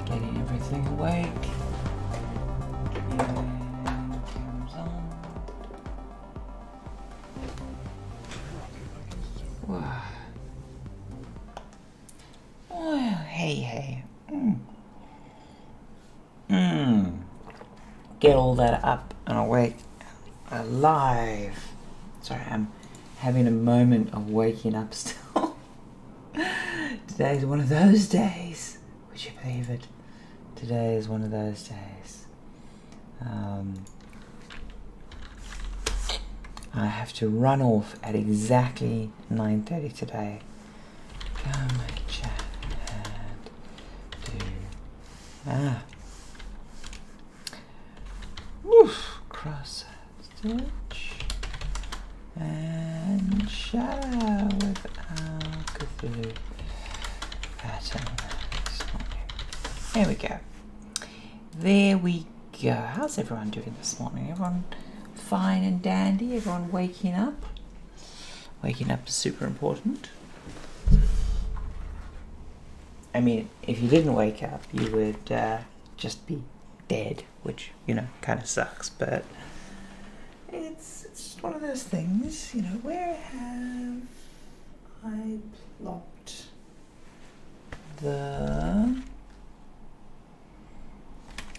Getting everything awake. Wow. Oh, hey. Get all that up and awake, alive. Sorry, I'm having a moment of waking up still. Today's one of those days. Would you believe it? Today is one of those days. I have to run off at exactly 9:30 today. Come and chat and do. Woof. Cross stitch and shadow with our Cthulhu pattern. There we go. There we go. How's everyone doing this morning? Everyone fine and dandy? Everyone waking up? Waking up is super important. I mean, if you didn't wake up, you would just be dead, which, kind of sucks, but it's just one of those things, where have I plopped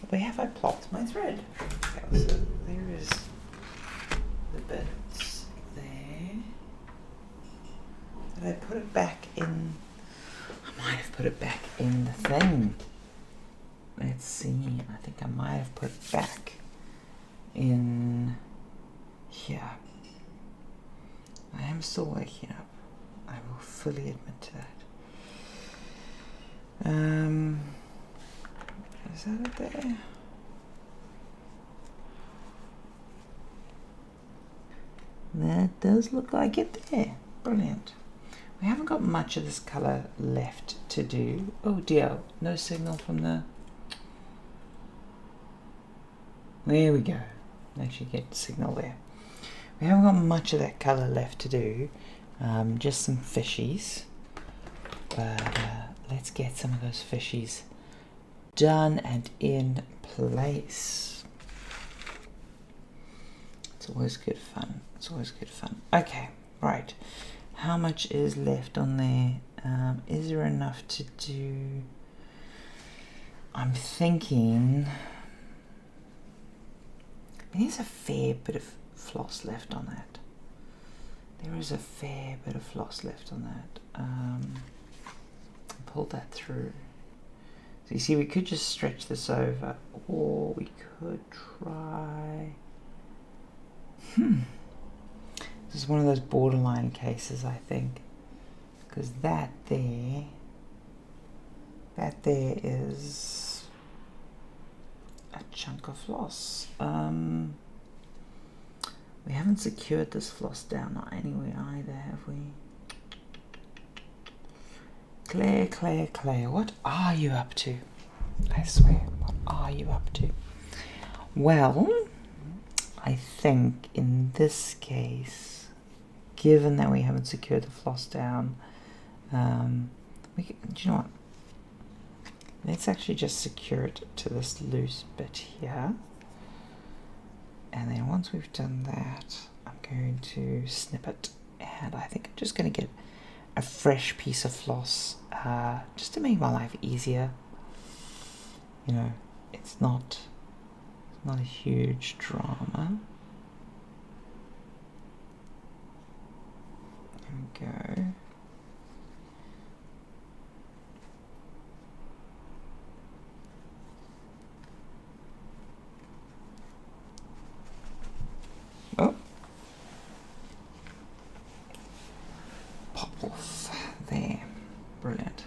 where have I plopped my thread? Okay, so there is the bits there. Did I put it back in? I might have put it back in the thing. Let's see, I think I might have put it back in here. I am still waking up. I will fully admit to that. Is that it there? That does look like it there. Brilliant. We haven't got much of this colour left to do. Oh dear, no signal from the... There we go. Actually get signal there. We haven't got much of that colour left to do. Just some fishies. But let's get some of those fishies done and in place. It's always good fun. It's always good fun. Okay, right. How much is left on there? Is there enough to do? I'm thinking... There's a fair bit of floss left on that. There is a fair bit of floss left on that. Pull that through. So you see, we could just stretch this over, or we could try... This is one of those borderline cases, I think. Because that there is a chunk of floss. We haven't secured this floss down anywhere either, have we? Claire, what are you up to? I swear, what are you up to? Well, I think in this case, given that we haven't secured the floss down, do you know what? Let's actually just secure it to this loose bit here. And then once we've done that, I'm going to snip it. And I think I'm just going to get a fresh piece of floss, just to make my life easier. It's not a huge drama. There we go. Oh. Pop off there. Brilliant.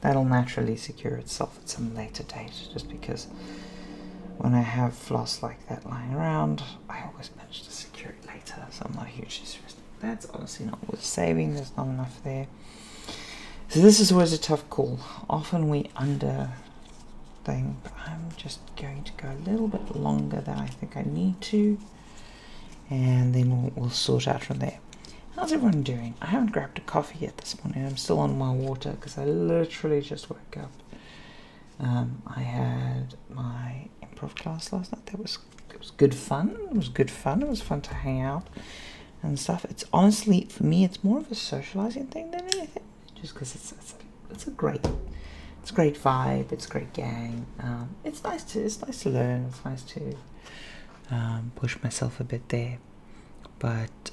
That'll naturally secure itself at some later date, just because when I have floss like that lying around, I always manage to secure it later, so I'm not hugely stressed. That's honestly not worth saving, there's not enough there. So this is always a tough call. Often we under thing, but I'm just going to go a little bit longer than I think I need to, and then we'll sort out from there. How's everyone doing? I haven't grabbed a coffee yet this morning. I'm still on my water because I literally just woke up. I had my improv class last night. It was good fun. It was good fun. It was fun to hang out and stuff. It's honestly, for me, it's more of a socializing thing than anything. Just because it's a great vibe. It's a great gang. It's nice to learn. It's nice to push myself a bit there. But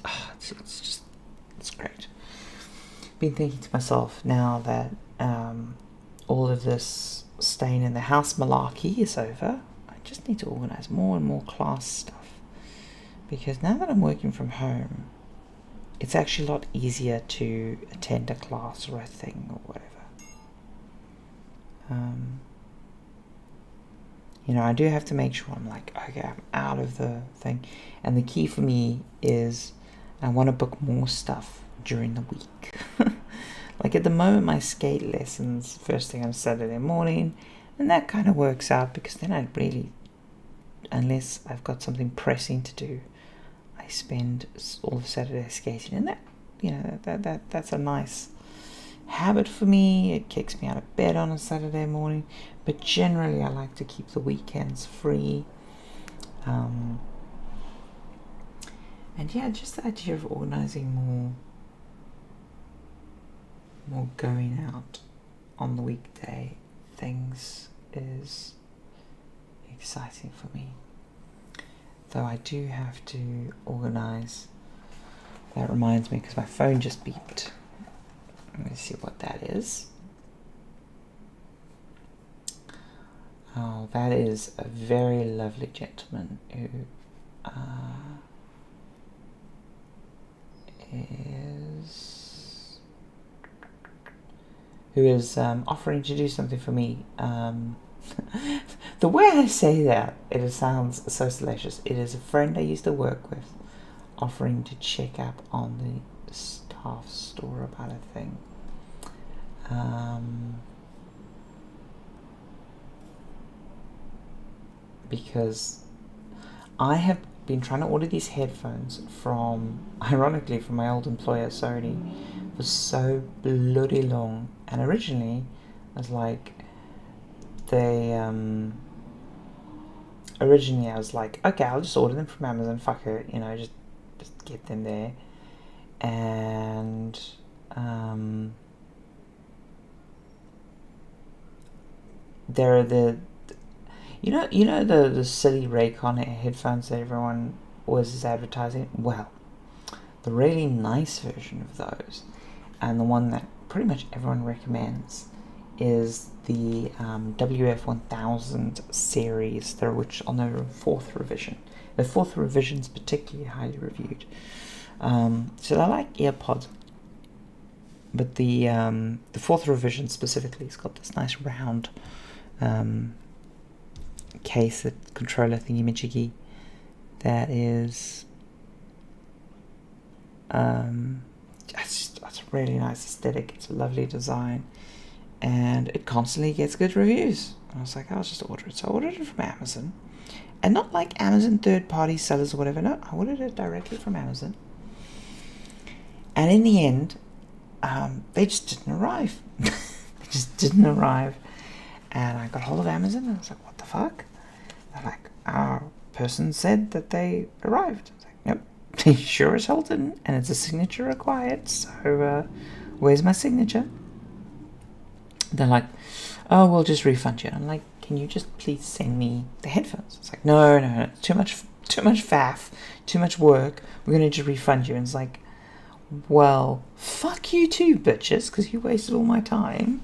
it's great. Been thinking to myself now that all of this staying in the house malarkey is over. I just need to organise more and more class stuff, because now that I'm working from home, it's actually a lot easier to attend a class or a thing or whatever. I do have to make sure I'm like, okay, I'm out of the thing. And the key for me is I want to book more stuff during the week. Like at the moment, my skate lessons first thing on Saturday morning, and that kind of works out because then I really, unless I've got something pressing to do, I spend all of Saturday skating, and that's a nice habit for me. It kicks me out of bed on a Saturday morning, but generally I like to keep the weekends free. And yeah, just the idea of organising more going out on the weekday things is exciting for me. Though I do have to organise. That reminds me, because my phone just beeped. Let me see what that is. Oh, that is a very lovely gentleman who is offering to do something for me. The way I say that, it sounds so salacious. It is a friend I used to work with offering to check up on the staff store about a thing. Because I have been trying to order these headphones ironically from my old employer Sony for so bloody long, and originally I was like, okay, I'll just order them from Amazon, fuck it, just get them there. And there are the silly Raycon headphones that everyone always is advertising. Well, the really nice version of those, and the one that pretty much everyone recommends, is the WF-1000 series, which on their fourth revision. The fourth revision is particularly highly reviewed. So I like earpods, but the fourth revision specifically has got this nice round case, that controller thingy-majiggy, that is it's a really nice aesthetic. It's a lovely design, and it constantly gets good reviews. And I was like, I'll just order it. So I ordered it from Amazon, and not like Amazon third-party sellers or whatever. No, I ordered it directly from Amazon. And in the end, they just didn't arrive. And I got hold of Amazon, and I was like, what the fuck? They're like, our person said that they arrived. I was like, nope, they sure as hell didn't, and it's a signature required, so where's my signature? They're like, oh, we'll just refund you. And I'm like, can you just please send me the headphones? It's like, no, too much faff, too much work, we're going to just refund you. And it's like, well, fuck you too, bitches, because you wasted all my time.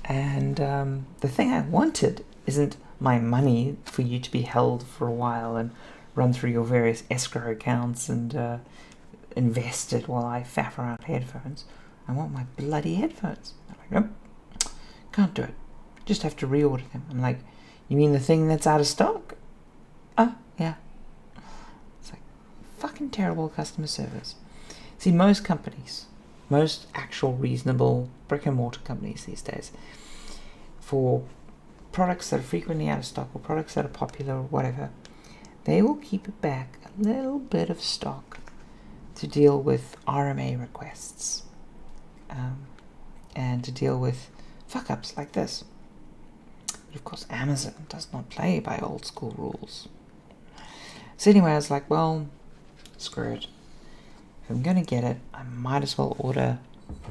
And the thing I wanted isn't my money for you to be held for a while and run through your various escrow accounts and invested while I faff around headphones. I want my bloody headphones. I'm like, nope, can't do it. Just have to reorder them. I'm like, you mean the thing that's out of stock? Oh, yeah. It's like, fucking terrible customer service. See, most companies, most actual reasonable brick and mortar companies these days, for products that are frequently out of stock or products that are popular or whatever, they will keep back a little bit of stock to deal with RMA requests and to deal with fuck-ups like this. But of course, Amazon does not play by old school rules. So anyway, I was like, well, screw it. If I'm going to get it, I might as well order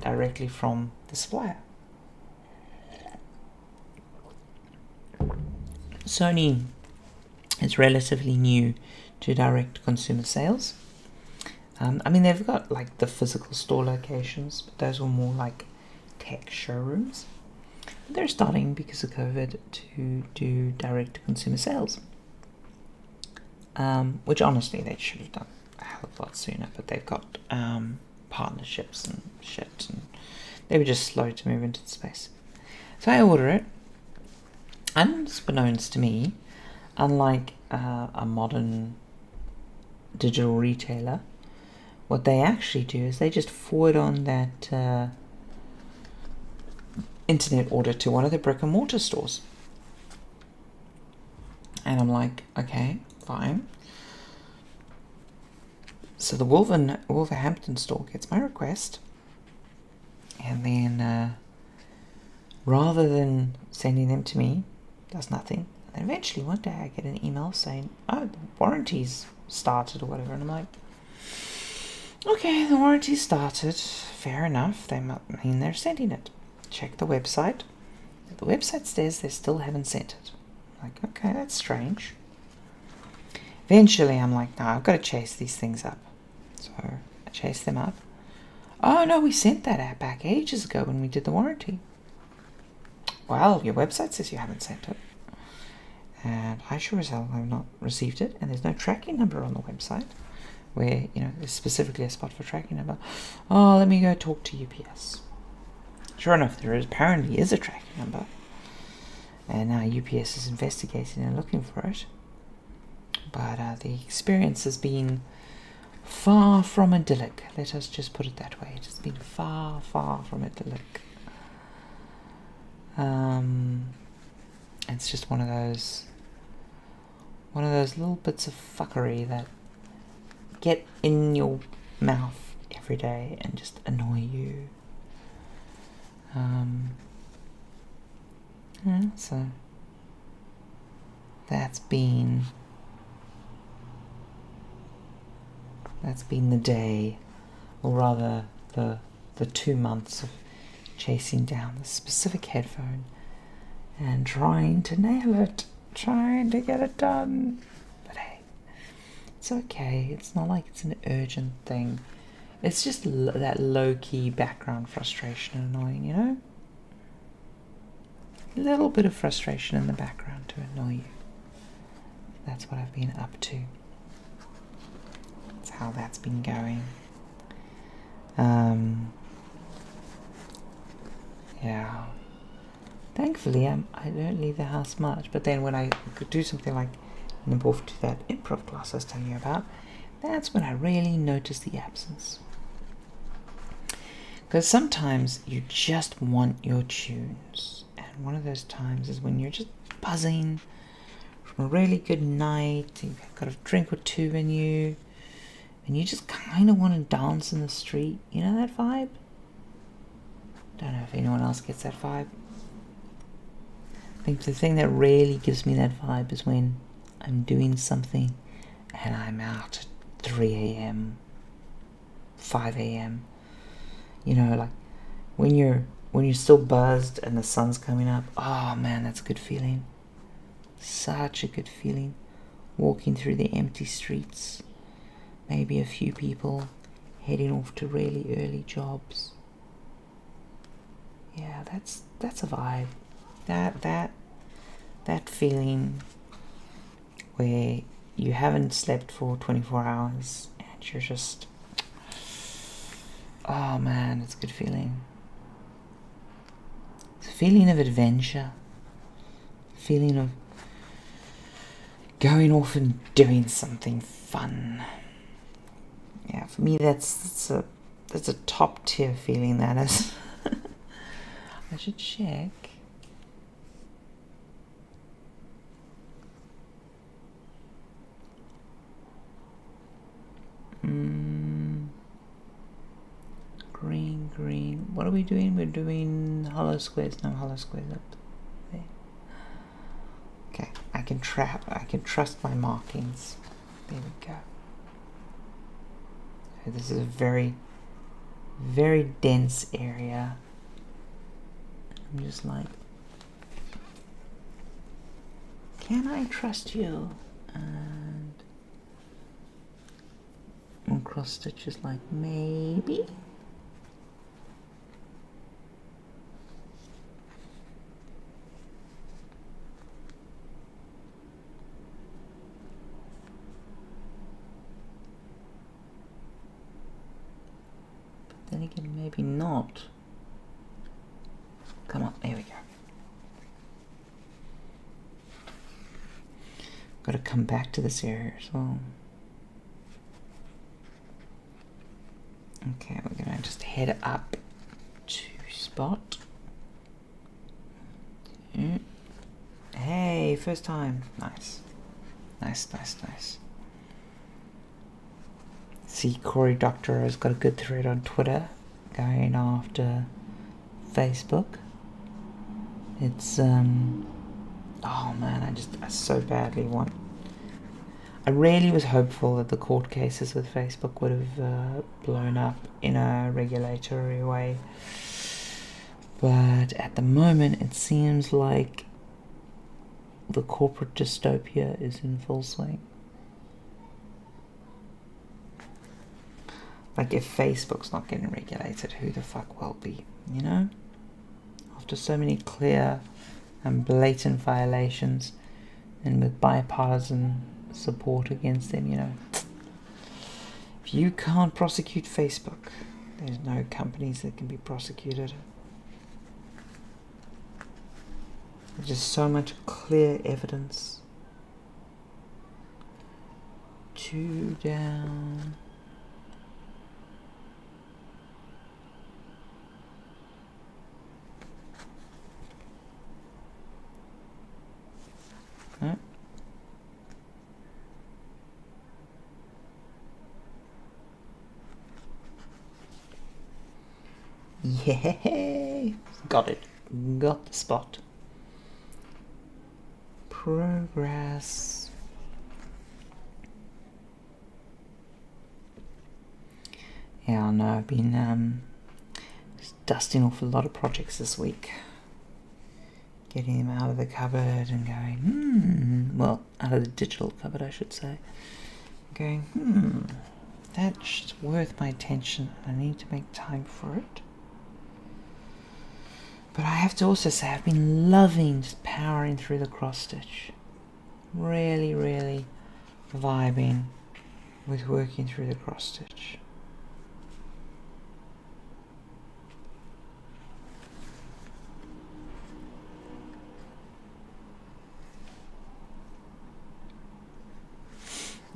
directly from the supplier. Sony is relatively new to direct consumer sales. I mean, they've got like the physical store locations, but those were more like tech showrooms. But they're starting, because of COVID, to do direct consumer sales. Which honestly they should have done a hell of a lot sooner, but they've got partnerships and shit, and they were just slow to move into the space. So I order it. Unbeknownst to me, unlike a modern digital retailer, what they actually do is they just forward on that internet order to one of the brick and mortar stores. And I'm like, okay, fine. So the Wolverhampton store gets my request, and then rather than sending them to me, does nothing. And then eventually one day I get an email saying, oh, the warranty's started or whatever. And I'm like, okay, the warranty started. Fair enough. They mean they're sending it. Check the website. The website says they still haven't sent it. I'm like, okay, that's strange. Eventually I'm like, no, I've got to chase these things up. So I chase them up. Oh no, we sent that app back ages ago when we did the warranty. Well, your website says you haven't sent it. And I sure as hell have not received it. And there's no tracking number on the website where, there's specifically a spot for tracking number. Oh, let me go talk to UPS. Sure enough, there apparently is a tracking number. And now UPS is investigating and looking for it. But the experience has been far from idyllic. Let us just put it that way. It has been far, far from idyllic. It's just one of those little bits of fuckery that get in your mouth every day and just annoy you. So that's been the day, or rather the 2 months of chasing down the specific headphone and trying to nail it, trying to get it done. But hey, it's okay. It's not like it's an urgent thing. It's just that low-key background frustration and annoying, A little bit of frustration in the background to annoy you. That's what I've been up to. That's how that's been going. Yeah. Thankfully, I don't leave the house much. But then when I could do something like involved to that improv class I was telling you about, that's when I really notice the absence. Because sometimes you just want your tunes. And one of those times is when you're just buzzing from a really good night, you've got a drink or two in you, and you just kind of want to dance in the street. You know that vibe? Don't know if anyone else gets that vibe. I think the thing that really gives me that vibe is when I'm doing something and I'm out at 3 a.m, 5 a.m. Like when you're still buzzed and the sun's coming up. Oh man, that's a good feeling. Such a good feeling. Walking through the empty streets. Maybe a few people heading off to really early jobs. Yeah, that's a vibe. That feeling where you haven't slept for 24 hours and you're just, oh man, it's a good feeling. It's a feeling of adventure. Feeling of going off and doing something fun. Yeah, for me that's a top tier feeling, that is. I should check. what are we doing? We're doing hollow squares. No hollow squares up there. Okay, I can trust my markings. There we go. So this is a very, very dense area. I'm just like, can I trust you? And one cross stitch is like, maybe. But then again, maybe not. Come on, there we go. Got to come back to this area as well. Okay, we're gonna just head up to spot. Hey, first time. Nice. Nice. See, Cory Doctor has got a good thread on Twitter going after Facebook. It's oh man, I so badly want. I really was hopeful that the court cases with Facebook would have blown up in a regulatory way, but at the moment it seems like the corporate dystopia is in full swing. Like, if Facebook's not getting regulated, who the fuck will be, you know? After so many clear and blatant violations, and with bipartisan support against them, you know. If you can't prosecute Facebook, there's no companies that can be prosecuted. There's just so much clear evidence. 2 down. No. Yay! Got it. Got the spot. Progress. Yeah, I know. I've been just dusting off a lot of projects this week. Getting them out of the cupboard and going, well, out of the digital cupboard, I should say. Going, that's worth my attention. I need to make time for it. But I have to also say, I've been loving just powering through the cross stitch. Really, really vibing with working through the cross stitch.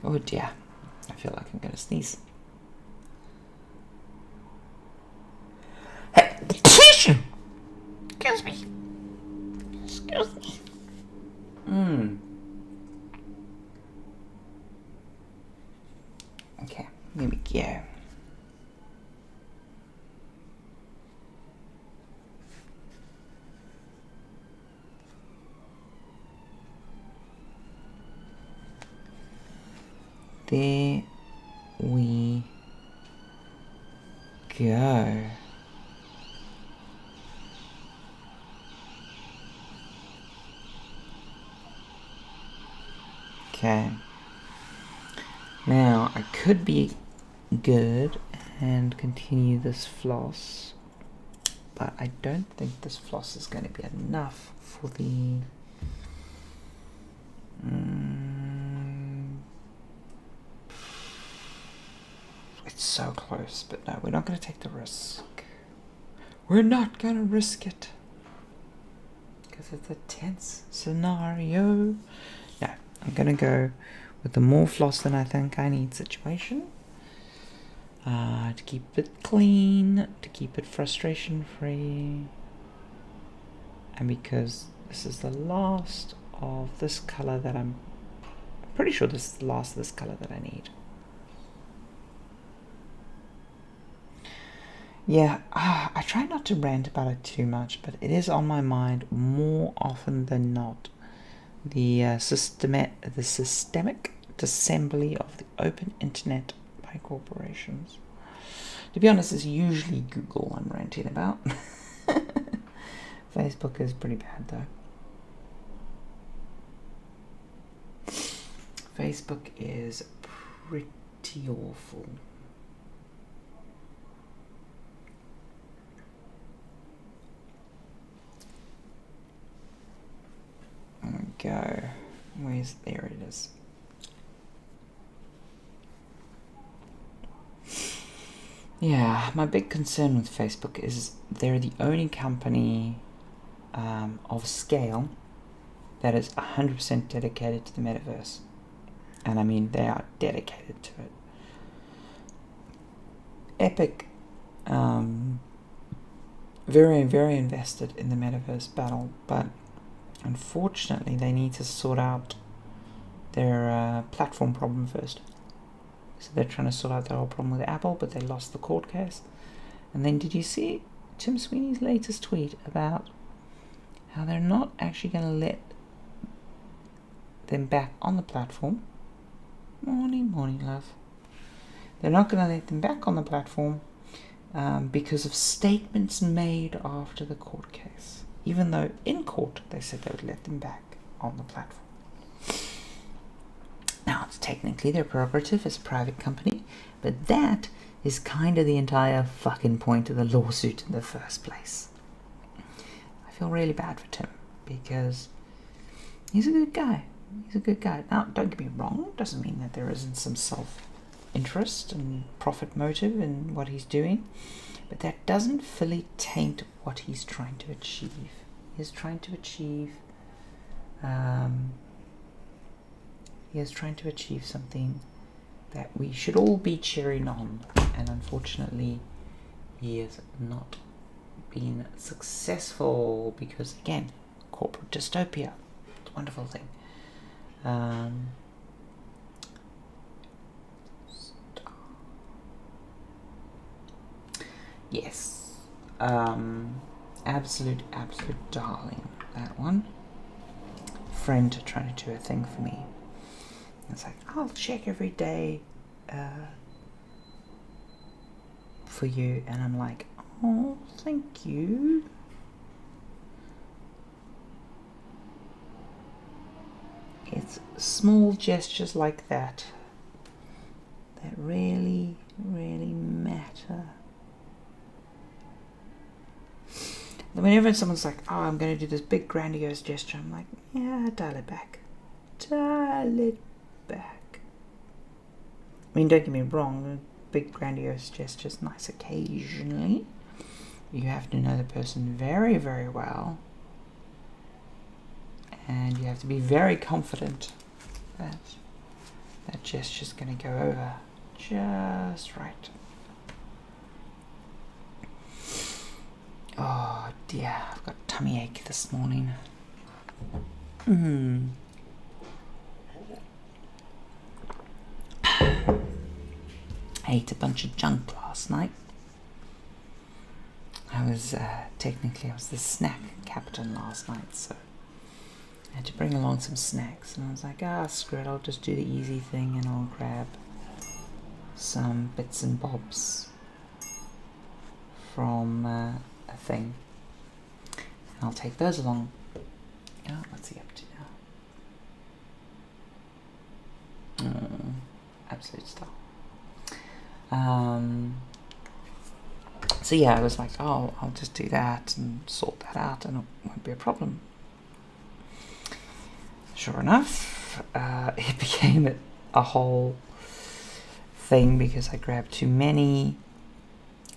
Oh dear, I feel like I'm gonna sneeze. Hey, tissue! Excuse me. Okay, here we go. There we go. Okay. Now, I could be good and continue this floss, but I don't think this floss is going to be enough for the... It's so close, but no, we're not going to take the risk. We're not going to risk it. Because it's a tense scenario. No, I'm going to go with the more floss than I think I need situation. To keep it clean, to keep it frustration free. And because this is the last of this color that I'm pretty sure this is the last of this color that I need. Yeah, I try not to rant about it too much, but it is on my mind more often than not. The systemic disassembly of the open internet by corporations. To be honest, it's usually Google I'm ranting about. Facebook is pretty bad though. Facebook is pretty awful. There we go. There it is. Yeah, my big concern with Facebook is they're the only company of scale that is 100% dedicated to the metaverse. And I mean, they are dedicated to it. Epic, very, very invested in the metaverse battle, but unfortunately they need to sort out their platform problem first. So they're trying to sort out their whole problem with Apple, but they lost the court case. And then did you see Tim Sweeney's latest tweet about how they're not actually going to let them back on the platform? Morning, love. They're not going to let them back on the platform because of statements made after the court case. Even though in court they said they would let them back on the platform. Now, it's technically their prerogative as a private company, but that is kind of the entire fucking point of the lawsuit in the first place. I feel really bad for Tim, because he's a good guy. He's a good guy. Now, don't get me wrong, it doesn't mean that there isn't some self-interest and profit motive in what he's doing, but that doesn't fully taint what he's trying to achieve. He's trying to achieve something that we should all be cheering on, and unfortunately he has not been successful because, again, corporate dystopia. It's a wonderful thing. Yes, absolute darling, that one. Friend trying to do a thing for me. It's like, I'll check every day for you, and I'm like, oh, thank you. It's small gestures like that that really, really matter. Whenever someone's like, oh, I'm going to do this big grandiose gesture, I'm like, yeah, dial it back. Dial it back. I mean, don't get me wrong, big grandiose gestures nice occasionally. You have to know the person very, very well, and you have to be very confident that that gesture's going to go over just right. Oh dear, I've got a tummy ache this morning. I ate a bunch of junk last night. I was the snack captain last night, so I had to bring along some snacks, and I was like, screw it, I'll just do the easy thing and I'll grab some bits and bobs from a thing, and I'll take those along. Oh, what's he up to now? Absolute star. So yeah, I was like, oh, I'll just do that and sort that out and it won't be a problem. Sure enough, it became a whole thing because I grabbed too many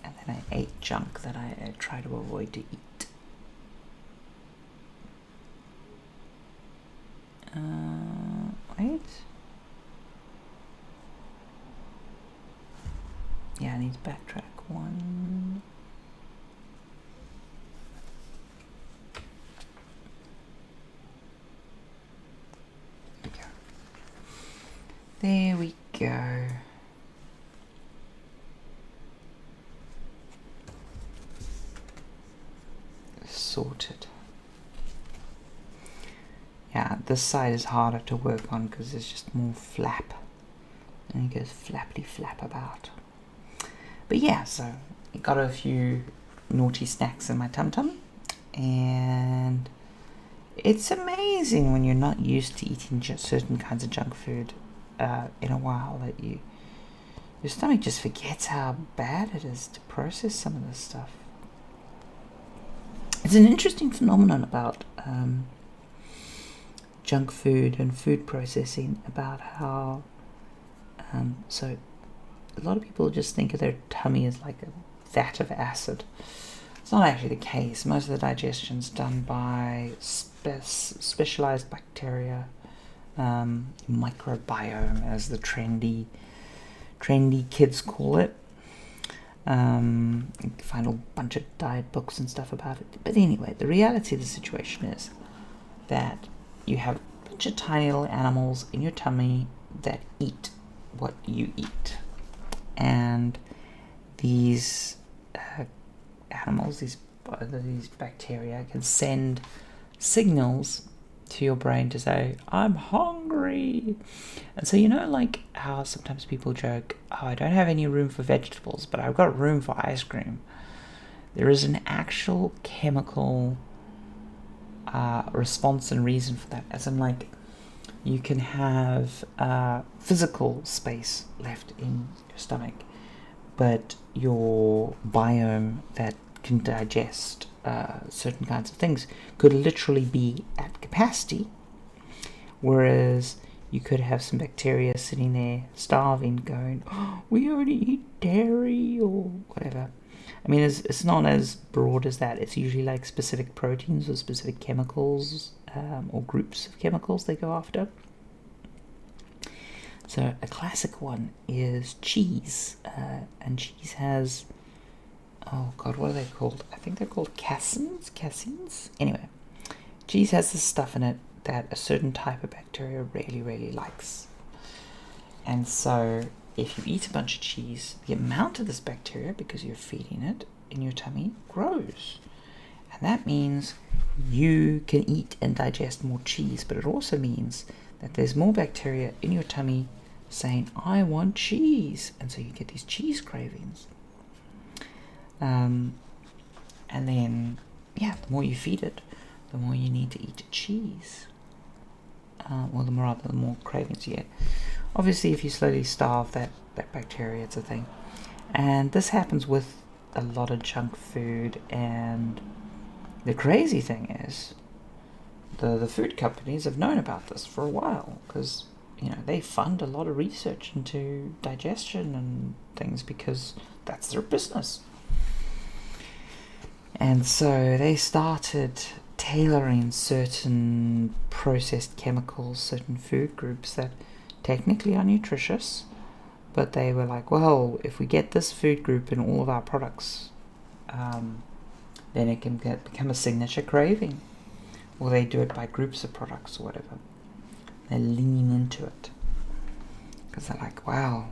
and then I ate junk that I try to avoid to eat. Wait. Yeah, I need to backtrack one. There we go. sorted. Yeah, this side is harder to work on because there's just more flap. And it goes flappity flap about. But yeah, so I got a few naughty snacks in my tum-tum. And it's amazing when you're not used to eating just certain kinds of junk food in a while that your stomach just forgets how bad it is to process some of this stuff. It's an interesting phenomenon about junk food and food processing, about how so a lot of people just think of their tummy as like a vat of acid. It's not actually the case. Most of the digestion's done by specialized bacteria, microbiome, as the trendy kids call it. You can find a bunch of diet books and stuff about it. But anyway, the reality of the situation is that you have a bunch of tiny little animals in your tummy that eat what you eat. And these animals, these bacteria, can send signals to your brain to say, I'm hungry. And so, like how sometimes people joke, oh, I don't have any room for vegetables, but I've got room for ice cream. There is an actual chemical response and reason for that. As in, like, you can have physical space left in your stomach, but your biome that can digest certain kinds of things could literally be at capacity, whereas you could have some bacteria sitting there starving going, oh, we only eat dairy or whatever. I mean, it's not as broad as that. It's usually like specific proteins or specific chemicals or groups of chemicals they go after. So a classic one is cheese, and cheese has, oh god, what are they called? I think they're called caseins? Anyway, cheese has this stuff in it that a certain type of bacteria really, really likes. And so if you eat a bunch of cheese, the amount of this bacteria, because you're feeding it in your tummy, grows. And that means you can eat and digest more cheese, but it also means that there's more bacteria in your tummy saying, I want cheese. And so you get these cheese cravings. And then, yeah, the more you feed it, the more you need to eat cheese. Or the more cravings you get. Obviously, if you slowly starve that bacteria, it's a thing. And this happens with a lot of junk food. And the crazy thing is, the food companies have known about this for a while, because they fund a lot of research into digestion and things because that's their business. And so they started tailoring certain processed chemicals, certain food groups that technically are nutritious, but they were like, well, if we get this food group in all of our products, then it can become a signature craving. Or they do it by groups of products or whatever. They lean into it because they're like, wow,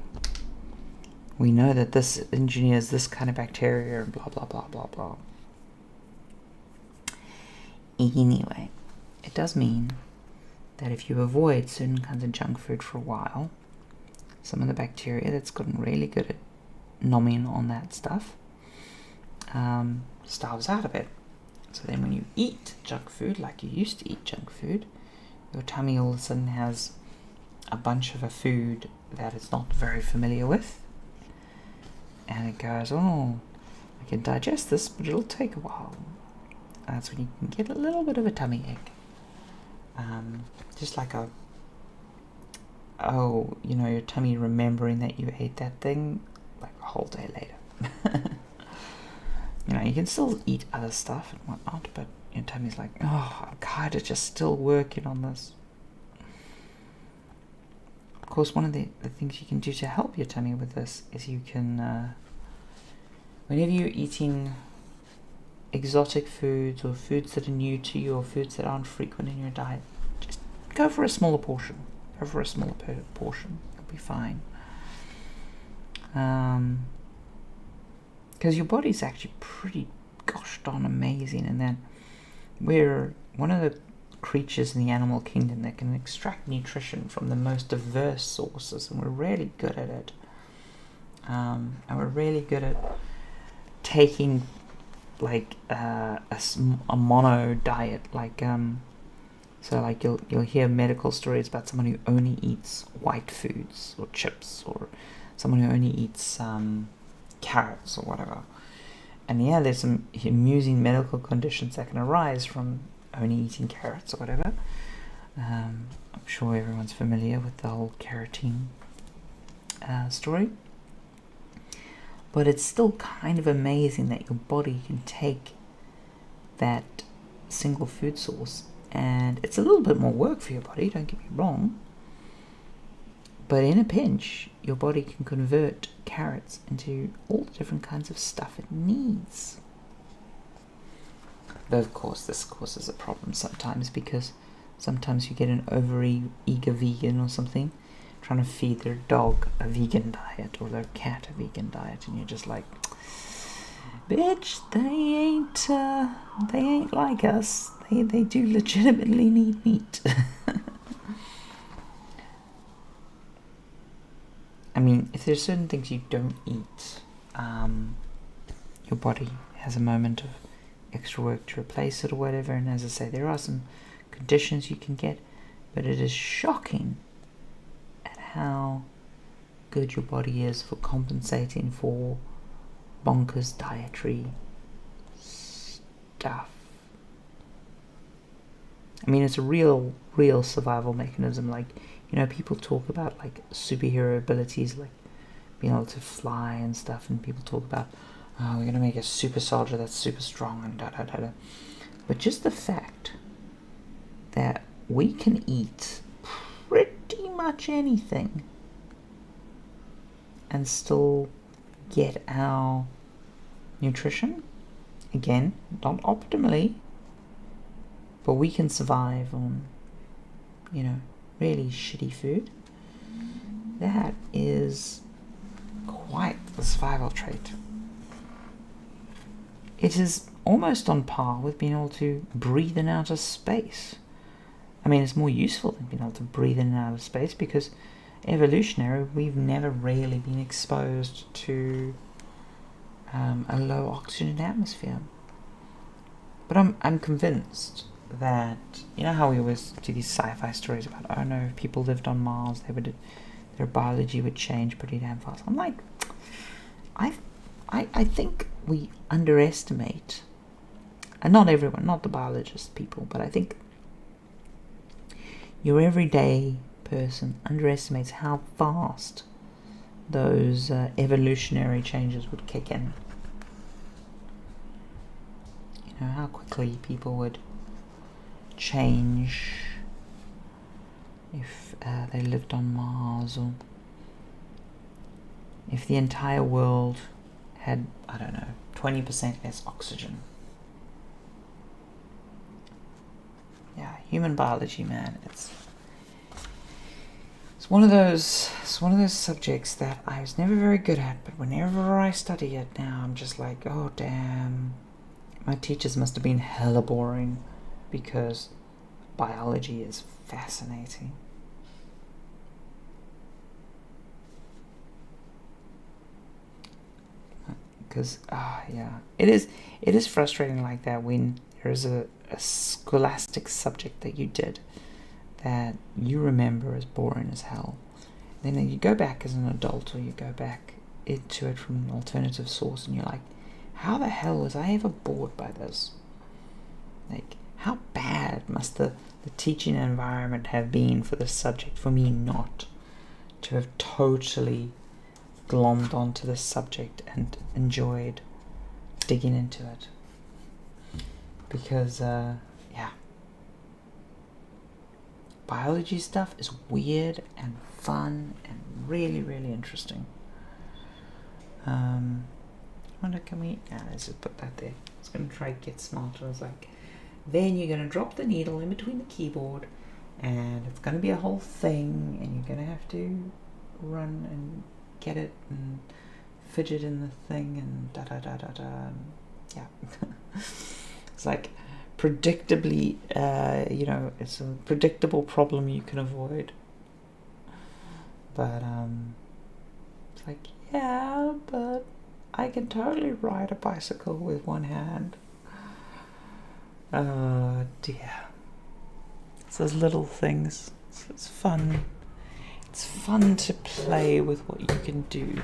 we know that this engineers this kind of bacteria and blah blah blah blah blah. Anyway, it does mean that if you avoid certain kinds of junk food for a while, some of the bacteria that's gotten really good at nomming on that stuff starves out of it. So then when you eat junk food like you used to eat junk food, your tummy all of a sudden has a bunch of a food that it's not very familiar with, and it goes, oh, I can digest this, but it'll take a while. That's when you can get a little bit of a tummy ache. Just like your tummy remembering that you ate that thing like a whole day later. You can still eat other stuff and whatnot, but your tummy's like, oh, I'm kind of just still working on this. Of course, one of the things you can do to help your tummy with this is you can, whenever you're eating exotic foods or foods that are new to you or foods that aren't frequent in your diet, just go for a smaller portion. Portion. You'll be fine. Because your body's actually pretty gosh darn amazing, and then we're one of the creatures in the animal kingdom that can extract nutrition from the most diverse sources, and we're really good at it. And we're really good at taking like a mono diet, like so like you'll hear medical stories about someone who only eats white foods or chips, or someone who only eats carrots or whatever. And yeah, there's some amusing medical conditions that can arise from only eating carrots or whatever. I'm sure everyone's familiar with the whole carotene story. But it's still kind of amazing that your body can take that single food source, and it's a little bit more work for your body, don't get me wrong, but in a pinch, your body can convert carrots into all the different kinds of stuff it needs. But of course, this causes a problem sometimes, because sometimes you get an overly eager vegan or something trying to feed their dog a vegan diet or their cat a vegan diet, and you're just like, bitch, they ain't like us. They do legitimately need meat. I mean, if there's certain things you don't eat, your body has a moment of extra work to replace it or whatever. And as I say, there are some conditions you can get, but it is shocking at how good your body is for compensating for bonkers dietary stuff. I mean, it's a real survival mechanism. Like, you know, people talk about like superhero abilities, like being able to fly and stuff, and people talk about, oh, we're going to make a super soldier that's super strong and da da da da. But just the fact that we can eat pretty much anything and still get our nutrition, again, not optimally, but we can survive on, you know, really shitty food. That is quite the survival trait. It is almost on par with being able to breathe in outer space. I mean, it's more useful than being able to breathe in outer space, because evolutionary, we've never really been exposed to a low oxygen atmosphere. But I'm convinced that, you know how we always do these sci-fi stories about, oh no, if people lived on Mars, their biology would change pretty damn fast. I'm like, I think we underestimate, and not everyone, not the biologist people, but I think your everyday person underestimates how fast those evolutionary changes would kick in. You know, how quickly people would change if they lived on Mars, or if the entire world had, I don't know, 20% less oxygen. Yeah, human biology, man, it's one of those subjects that I was never very good at, but whenever I study it now, I'm just like, oh damn, my teachers must have been hella boring, because biology is fascinating. Because it is frustrating like that when there's a scholastic subject that you did that you remember as boring as hell. Then you go back as an adult, or you go back into it from an alternative source, and you're like, how the hell was I ever bored by this? Like, how bad must the teaching environment have been for this subject for me not to have totally glommed onto this subject and enjoyed digging into it? Because biology stuff is weird and fun and really, really interesting. I wonder, can we... let's just put that there. I was going to try to get smarter. I was like, then you're going to drop the needle in between the keyboard, and it's going to be a whole thing, and you're going to have to run and get it and fidget in the thing and da da da da da. Yeah. It's like predictably, it's a predictable problem you can avoid. But it's like, yeah, but I can totally ride a bicycle with one hand. Dear. It's those little things. It's fun. It's fun to play with what you can do.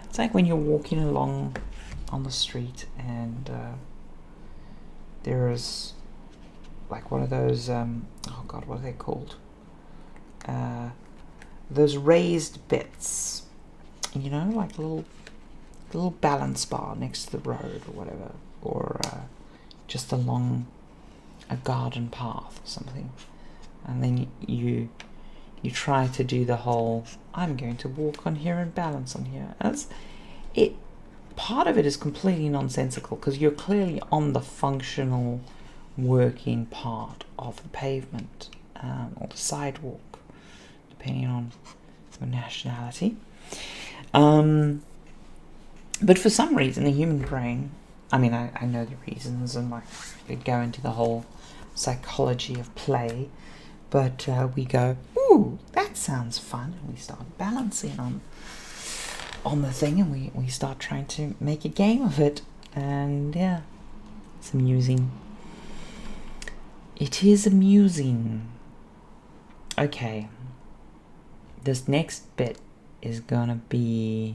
It's like when you're walking along on the street and there is like one of those, oh God, what are they called? Those raised bits, like a little balance bar next to the road or whatever, or just along a garden path or something. And then you try to do the whole, I'm going to walk on here and balance on here. And part of it is completely nonsensical because you're clearly on the functional working part of the pavement or the sidewalk, depending on your nationality. But for some reason, the human brain, I know the reasons, and like we'd go into the whole psychology of play, but we go, ooh, that sounds fun, and we start balancing on the thing, and we start trying to make a game of it, and yeah, it's amusing. It is amusing. Okay, this next bit is gonna be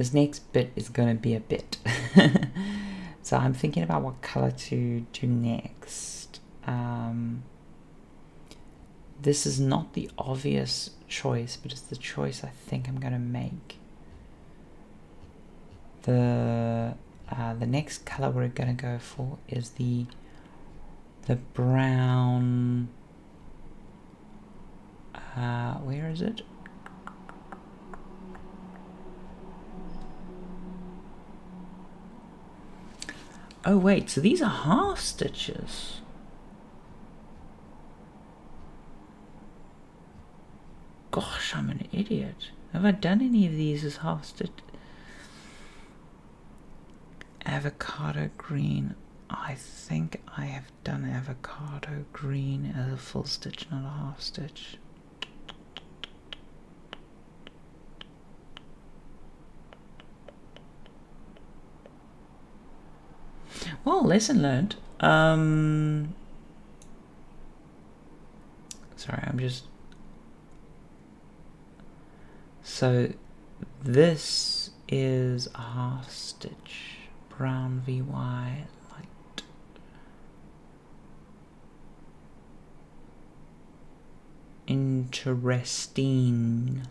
a bit. So I'm thinking about what color to do next. This is not the obvious choice, but it's the choice I think I'm gonna make. The next color we're gonna go for is the brown. Where is it? Oh wait, so these are half stitches. Gosh, I'm an idiot. Have I done any of these as half stitch? Avocado green. I think I have done avocado green as a full stitch, not a half stitch. Well, lesson learned. Sorry, I'm just... So, this is a half stitch. Brown VY light. Interesting.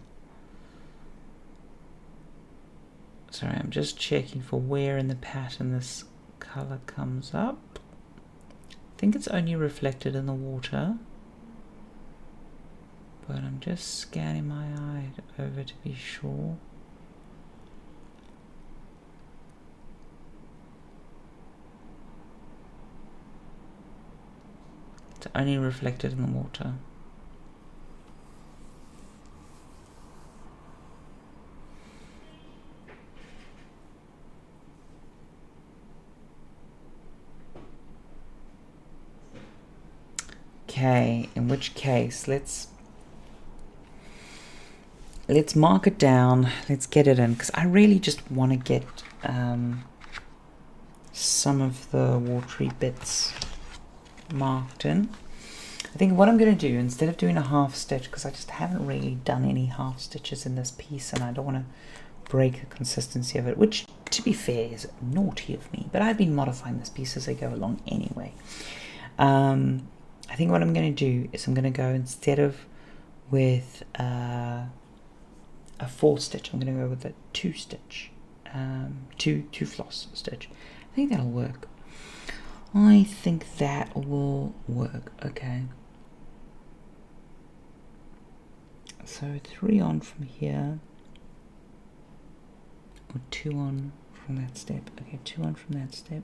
Sorry, I'm just checking for where in the pattern this color comes up. I think it's only reflected in the water, but I'm just scanning my eye over to be sure. It's only reflected in the water. Okay, in which case, let's mark it down. Let's get it in, because I really just want to get some of the watery bits marked in. I think what I'm going to do, instead of doing a half stitch, because I just haven't really done any half stitches in this piece, and I don't want to break the consistency of it, which, to be fair, is naughty of me, but I've been modifying this piece as I go along anyway. I think what I'm going to do is I'm going to go, instead of with a 4 stitch, I'm going to go with a 2 stitch, two floss stitch. I think that'll work. I think that will work. Okay. So 3 on from here, or 2 on from that step. Okay, 2 on from that step,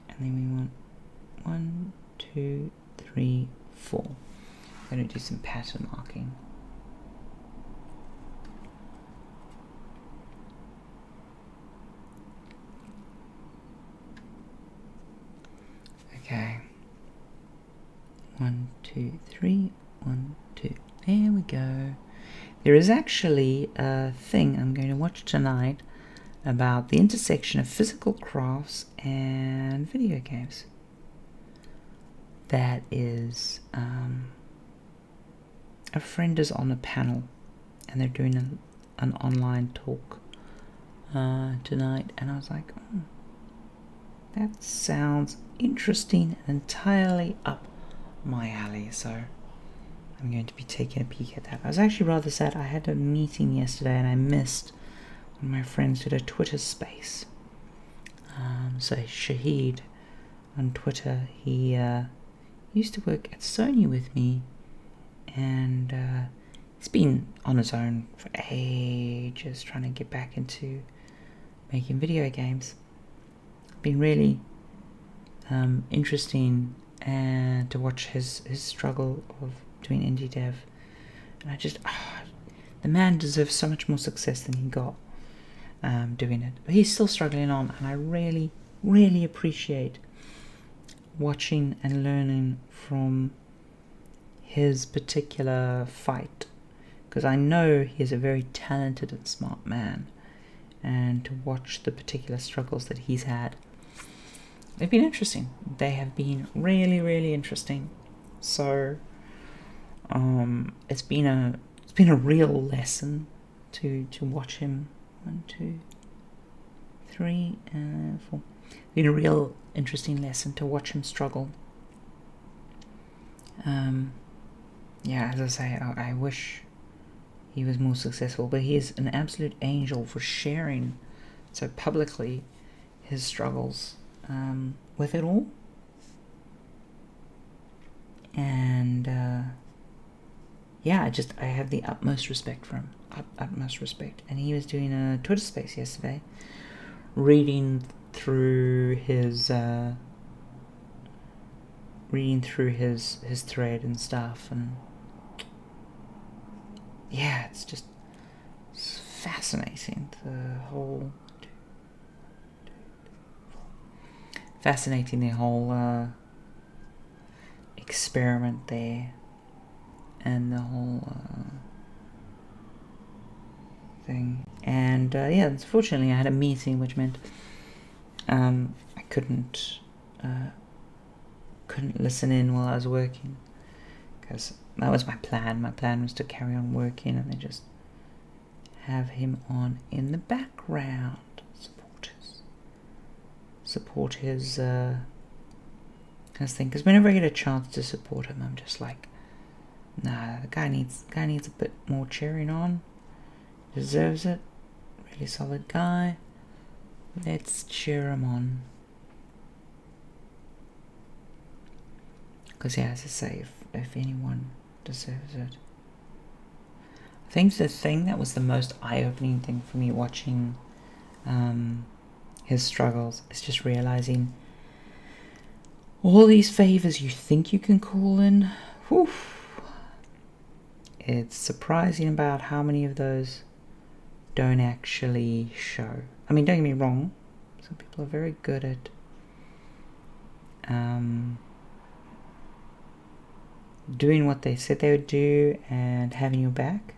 and then we want 1, 2, 3, 4. I'm going to do some pattern marking. 1, 2, 3, 1, 2. There we go. There is actually a thing I'm going to watch tonight about the intersection of physical crafts and video games. That is, a friend is on a panel and they're doing an online talk tonight, and I was like, that sounds interesting and entirely up my alley, so I'm going to be taking a peek at that. I was actually rather sad. I had a meeting yesterday and I missed one of my friends did a Twitter space. So Shahid on Twitter, he used to work at Sony with me, and he's been on his own for ages trying to get back into making video games. Been really interesting and to watch his struggle of doing indie dev, and I just the man deserves so much more success than he got doing it, but he's still struggling on, and I really appreciate watching and learning from his particular fight, because I know he's a very talented and smart man, and to watch the particular struggles that he's had, they've been interesting. They have been really interesting. So it's been a real lesson to watch him. 1, 2, 3, 4. Been a real interesting lesson to watch him struggle. Yeah, as I say, I wish he was more successful, but he is an absolute angel for sharing so publicly his struggles with it all. And yeah, I have the utmost respect for him, utmost respect. And he was doing a Twitter space yesterday, reading through his thread and stuff, and yeah, it's fascinating, the whole experiment there, and the whole thing. And yeah, unfortunately I had a meeting which meant I couldn't listen in while I was working, because that was my plan. My plan was to carry on working and then just have him on in the background, support his thing, because whenever I get a chance to support him, I'm just like, nah, the guy needs a bit more cheering on, deserves it, really solid guy, let's cheer him on. Because yeah, as I say, if anyone deserves it. I think the thing that was the most eye-opening thing for me watching his struggles is just realizing all these favors you think you can call in, whew, it's surprising about how many of those don't actually show. I mean, don't get me wrong, some people are very good at doing what they said they would do and having your back,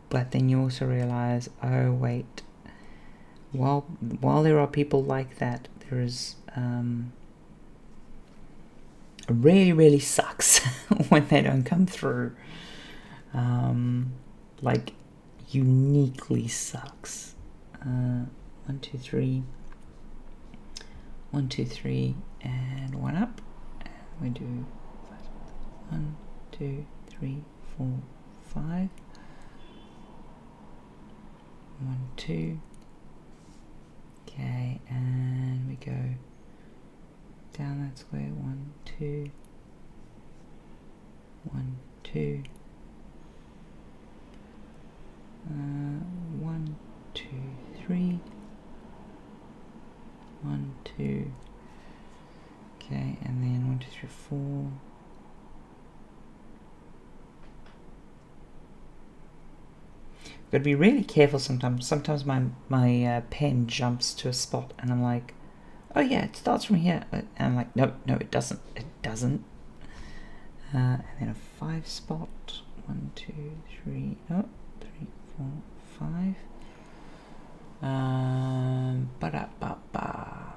but then you also realize, oh wait, while there are people like that, there is it really sucks when they don't come through, like uniquely sucks. 1, 2, 3, 1, 2, 3, and 1 up, and we do 1, 2, 3, 4, 5. 1, 2. Okay, and we go down that square. 1, 2. 1, 2. 1, 2, 3. 1, 2. Okay, and then 1, 2, 3, 4. Got to be really careful sometimes. Sometimes my pen jumps to a spot and I'm like, oh yeah, it starts from here. And I'm like, no, it doesn't. It doesn't. and then a 5 spot. 1, 2, 3, oh, 3, 4, 5. Ba-da-ba-ba.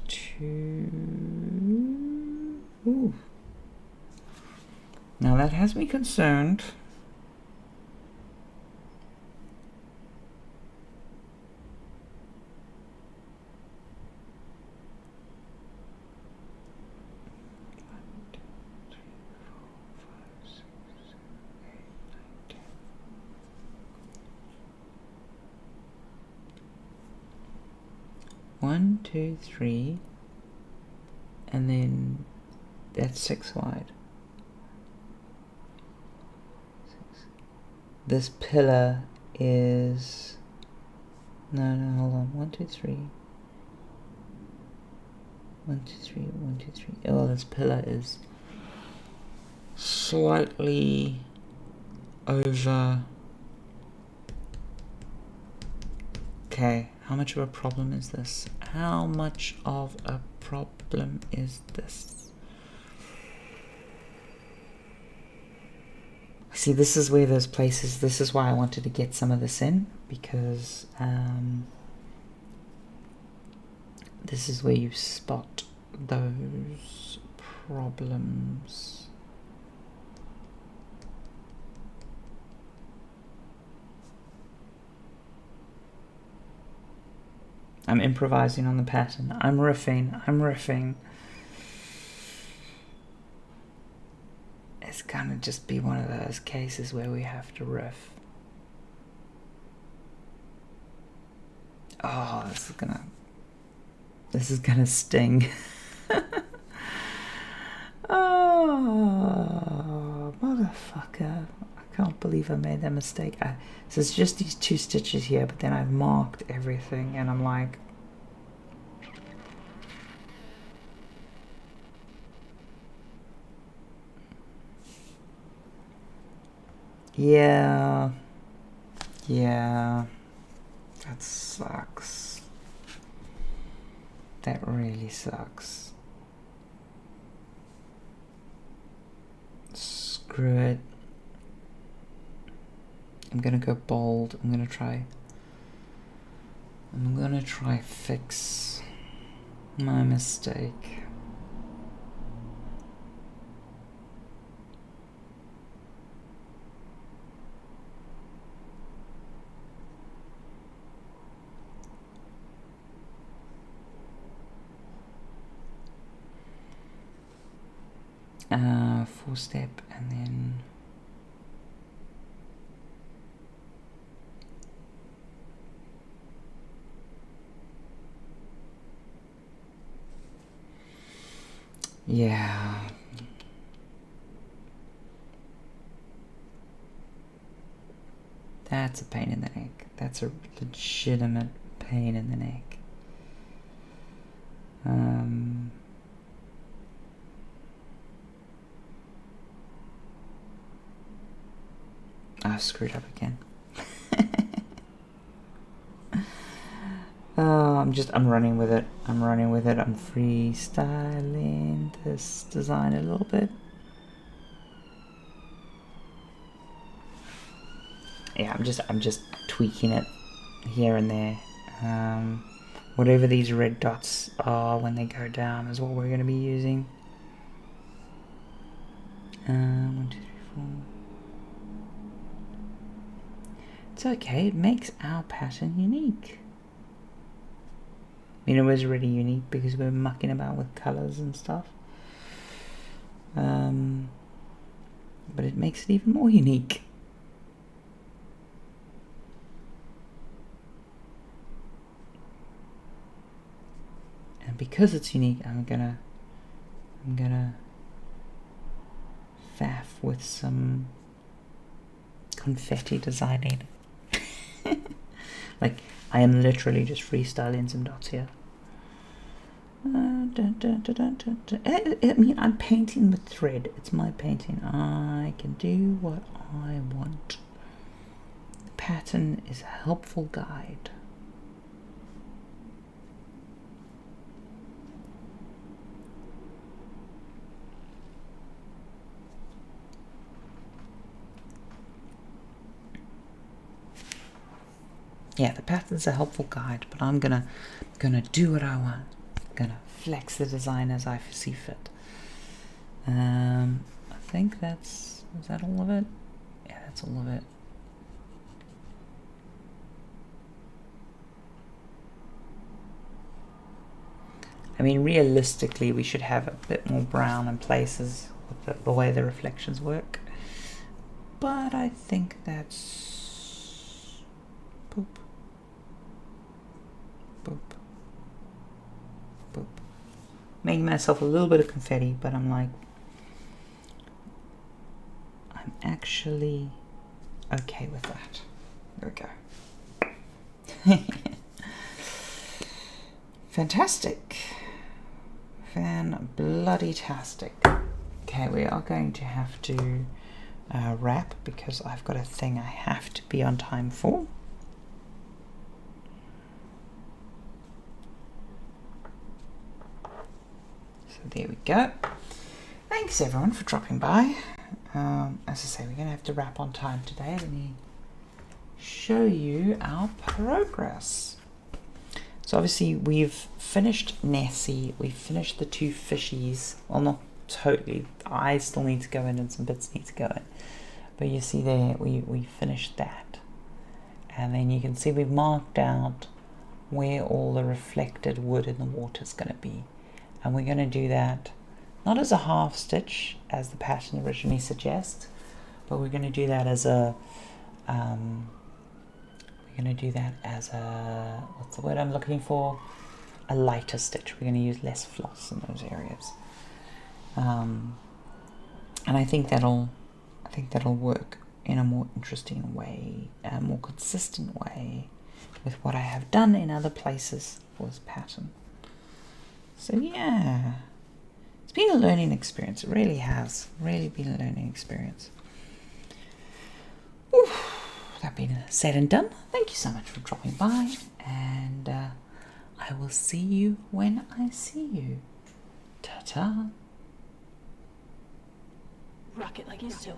2. Ooh. Now that has me concerned. One, two, three, and then that's 6 wide. This pillar is no, hold on. 1, 2, 3. 1, 2, 3. 1, 2, 3. Oh, this pillar is slightly over. Okay, how much of a problem is this? How much of a problem is this? See, this is where those places, this is why I wanted to get some of this in, because this is where you spot those problems. I'm improvising on the pattern. I'm riffing. It's gonna just be one of those cases where we have to riff. Oh, this is gonna sting. Oh, motherfucker. I can't believe I made that mistake. So it's just these 2 stitches here, but then I've marked everything and I'm like, yeah, that sucks. That really sucks. Screw it. I'm gonna go bold. I'm gonna try fix my mistake. Four step and then yeah. That's a pain in the neck. That's a legitimate pain in the neck. I've screwed up again. I'm running with it. I'm freestyling this design a little bit. Yeah, I'm just tweaking it here and there. Whatever these red dots are when they go down is what we're going to be using. 1, 2, 3, 4. It's okay, it makes our pattern unique. I mean, it was already unique because we're mucking about with colors and stuff. But it makes it even more unique. And because it's unique, I'm gonna faff with some confetti designing. Like, I am literally just freestyling some dots here. I mean, I'm painting with thread. It's my painting. I can do what I want. The pattern is a helpful guide. yeah, the pattern's a helpful guide, but I'm gonna do what I want. I'm gonna flex the design as I see fit. I think is that all of it? Yeah, that's all of it. I mean, realistically, we should have a bit more brown in places with the way the reflections work. But I think that's... boop. Boop. Boop. Making myself a little bit of confetti, but I'm like... I'm actually okay with that. There we go. Fantastic. Fan-bloody-tastic. Okay, we are going to have to wrap because I've got a thing I have to be on time for. So there we go. Thanks everyone for dropping by. As I say, we're going to have to wrap on time today. Let me show you our progress. So obviously we've finished Nessie, we've finished the two fishies. Well, not totally. The eyes still need to go in and some bits need to go in. But you see there, we finished that. And then you can see we've marked out where all the reflected wood in the water is going to be. And we're going to do that not as a half stitch, as the pattern originally suggests, but we're going to do that as a... what's the word I'm looking for? A lighter stitch. We're going to use less floss in those areas, and I think that'll work in a more interesting way, a more consistent way with what I have done in other places for this pattern. So yeah, it's been a learning experience. It really has, really been a learning experience. Oof. That being said and done, thank you so much for dropping by, and I will see you when I see you. Ta-ta. Rock it like you do.